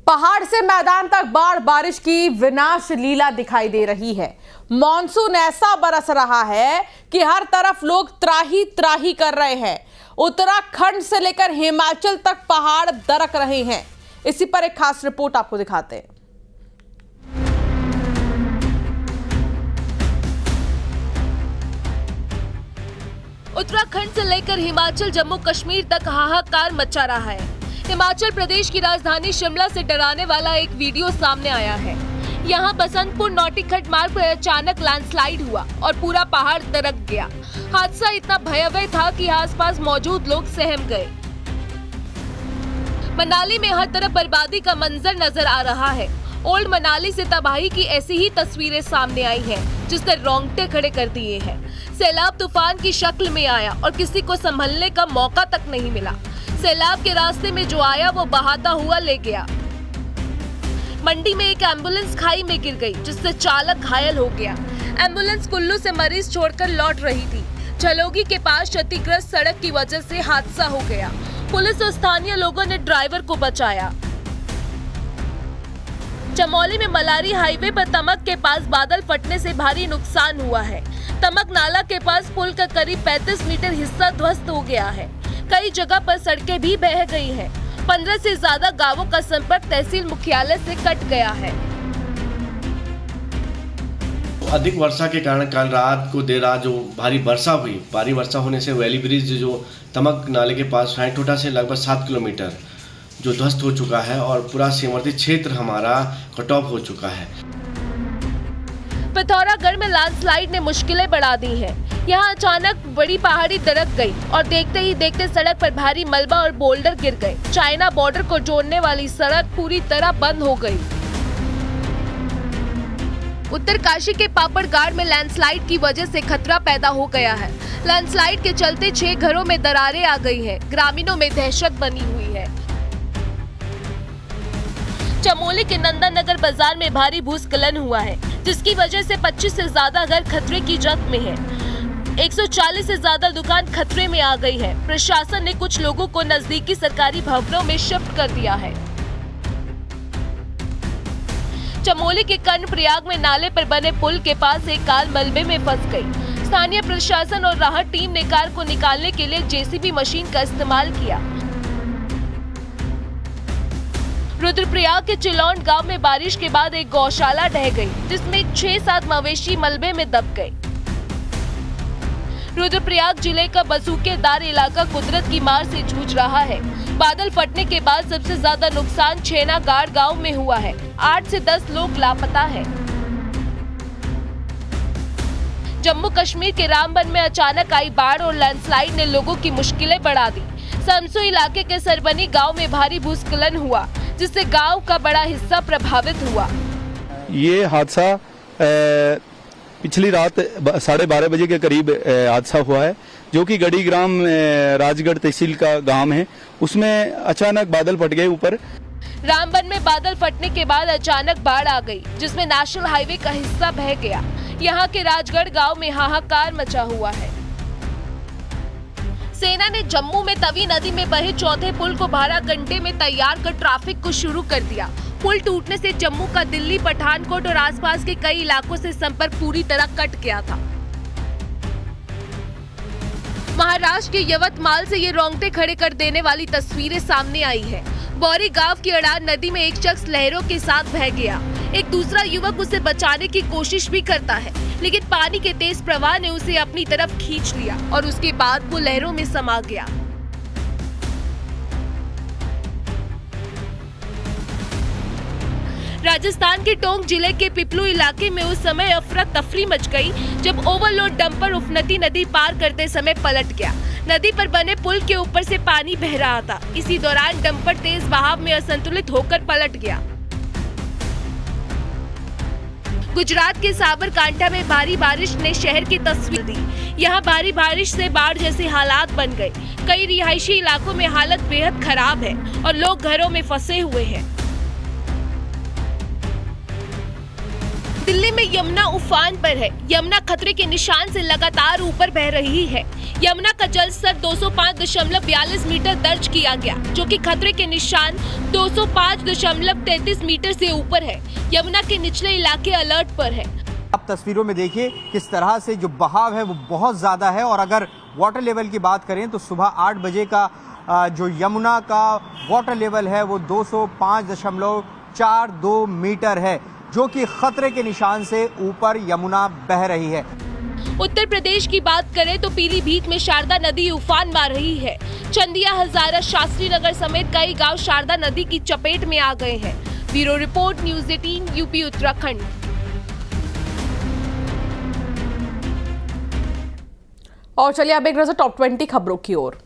पहाड़ से मैदान तक बाढ़ बारिश की विनाश लीला दिखाई दे रही है। मॉनसून ऐसा बरस रहा है कि हर तरफ लोग त्राही त्राही कर रहे हैं। उत्तराखंड से लेकर हिमाचल तक पहाड़ दरक रहे हैं। इसी पर एक खास रिपोर्ट आपको दिखाते हैं। उत्तराखंड से लेकर हिमाचल जम्मू कश्मीर तक हाहाकार मचा रहा है। हिमाचल प्रदेश की राजधानी शिमला से डराने वाला एक वीडियो सामने आया है। यहाँ बसंतपुर नौटिखट मार्ग पर अचानक लैंडस्लाइड हुआ और पूरा पहाड़ दरक गया। हादसा इतना भयावह था कि आसपास मौजूद लोग सहम गए। मनाली में हर तरफ बर्बादी का मंजर नजर आ रहा है। ओल्ड मनाली से तबाही की ऐसी ही तस्वीरें सामने आई हैं, जिसने रोंगटे खड़े कर दिए हैं। सैलाब तूफान की शक्ल में आया और किसी को संभलने का मौका तक नहीं मिला। सैलाब के रास्ते में जो आया वो बहाता हुआ ले गया। मंडी में एक एम्बुलेंस खाई में गिर गई, जिससे चालक घायल हो गया। एम्बुलेंस कुल्लू से मरीज छोड़कर लौट रही थी। झलोगी के पास क्षतिग्रस्त सड़क की वजह से हादसा हो गया। पुलिस और स्थानीय लोगों ने ड्राइवर को बचाया। चमोली में मलारी हाईवे पर तमक के पास बादल फटने से भारी नुकसान हुआ है। तमक नाला के पास पुल का करीब 35 मीटर हिस्सा ध्वस्त हो गया है। कई जगह पर सड़कें भी बह गई हैं। 15 से ज्यादा गांवों का संपर्क तहसील मुख्यालय से कट गया है। अधिक वर्षा के कारण कल रात को देर रात जो भारी वर्षा होने से वैली ब्रिज जो तमक नाले के पास हैटोटा से लगभग 7 किलोमीटर जो ध्वस्त हो चुका है और पूरा सीमावर्ती क्षेत्र हमारा कट ऑफ हो चुका है। पिथौरागढ़ में लैंडस्लाइड ने मुश्किलें बढ़ा दी हैं। यहाँ अचानक बड़ी पहाड़ी दरक गई और देखते ही देखते सड़क पर भारी मलबा और बोल्डर गिर गए। चाइना बॉर्डर को जोड़ने वाली सड़क पूरी तरह बंद हो गई। उत्तरकाशी के पापड़गाड़ में लैंडस्लाइड की वजह से खतरा पैदा हो गया है। लैंडस्लाइड के चलते 6 घरों में दरारें आ गई हैं। ग्रामीणों में दहशत बनी हुई है। चमोली के नंदननगर बाजार में भारी भूस्खलन हुआ है, जिसकी वजह से 25 से ज्यादा घर खतरे की जद में है। 140 से ज्यादा दुकान खतरे में आ गई है। प्रशासन ने कुछ लोगों को नजदीकी सरकारी भवनों में शिफ्ट कर दिया है। चमोली के कर्णप्रयाग में नाले पर बने पुल के पास एक कार मलबे में फंस गई। स्थानीय प्रशासन और राहत टीम ने कार को निकालने के लिए जेसीबी मशीन का इस्तेमाल किया। रुद्रप्रयाग के चिलौंड गांव में बारिश के बाद एक गौशाला ढह गई, जिसमें 6-7 मवेशी मलबे में दब गए। रुद्रप्रयाग जिले का बसूकेदार इलाका कुदरत की मार से जूझ रहा है। बादल फटने के बाद सबसे ज्यादा नुकसान छेनागाड़ गांव में हुआ है। 8 से 10 लोग लापता हैं। जम्मू कश्मीर के रामबन में अचानक आई बाढ़ और लैंडस्लाइड ने लोगों की मुश्किलें बढ़ा दी। समसू इलाके के सरबनी गांव में भारी भूस्खलन हुआ, जिससे गांव का बड़ा हिस्सा प्रभावित हुआ। ये हादसा पिछली रात 12:30 बजे के करीब हादसा हुआ है, जो कि गढ़ी ग्राम राजगढ़ तहसील का गांव है। उसमें अचानक बादल फट गए ऊपर। रामबन में बादल फटने के बाद अचानक बाढ़ आ गई, जिसमें नेशनल हाईवे का हिस्सा बह गया। यहाँ के राजगढ़ गांव में हाहाकार मचा हुआ है। सेना ने जम्मू में तवी नदी में बहे चौथे पुल को 12 घंटे में तैयार कर ट्रैफिक को शुरू कर दिया। पुल टूटने से जम्मू का दिल्ली, पठानकोट और आसपास के कई इलाकों से संपर्क पूरी तरह कट गया था। महाराष्ट्र के यवतमाल से ये रोंगटे खड़े कर देने वाली तस्वीरें सामने आई है। बौरी गांव की अड़ार नदी में एक शख्स लहरों के साथ बह गया। एक दूसरा युवक उसे बचाने की कोशिश भी करता है, लेकिन पानी के तेज प्रवाह ने उसे अपनी तरफ खींच लिया और उसके बाद वो लहरों में समा गया। राजस्थान के टोंक जिले के पिपलू इलाके में उस समय अफरा तफरी मच गई, जब ओवरलोड डंपर उफनती नदी पार करते समय पलट गया। नदी पर बने पुल के ऊपर से पानी बह रहा था। इसी दौरान डंपर तेज बहाव में असंतुलित होकर पलट गया। गुजरात के साबरकांठा में भारी बारिश ने शहर की तस्वीर दी। यहाँ भारी बारिश से बाढ़ जैसे हालात बन गए। कई रिहायशी इलाकों में हालत बेहद खराब है और लोग घरों में फंसे हुए हैं। दिल्ली में यमुना उफान पर है। यमुना खतरे के निशान से लगातार ऊपर बह रही है। यमुना का जल स्तर 205.42 मीटर दर्ज किया गया, जो कि खतरे के निशान 205.33 मीटर से ऊपर है। यमुना के निचले इलाके अलर्ट पर है। आप तस्वीरों में देखिए किस तरह से जो बहाव है वो बहुत ज्यादा है। और अगर वाटर लेवल की बात करें तो सुबह 8 बजे का जो यमुना का वाटर लेवल है वो 205.42 मीटर है, जो कि खतरे के निशान से ऊपर यमुना बह रही है। उत्तर प्रदेश की बात करें तो पीलीभीत में शारदा नदी उफान मार रही है। चंदिया, हजारा, शास्त्री नगर समेत कई गांव शारदा नदी की चपेट में आ गए हैं। Bureau report, news 18, UP Uttarakhand. और चलिए अब एक नजर टॉप 20 खबरों की ओर।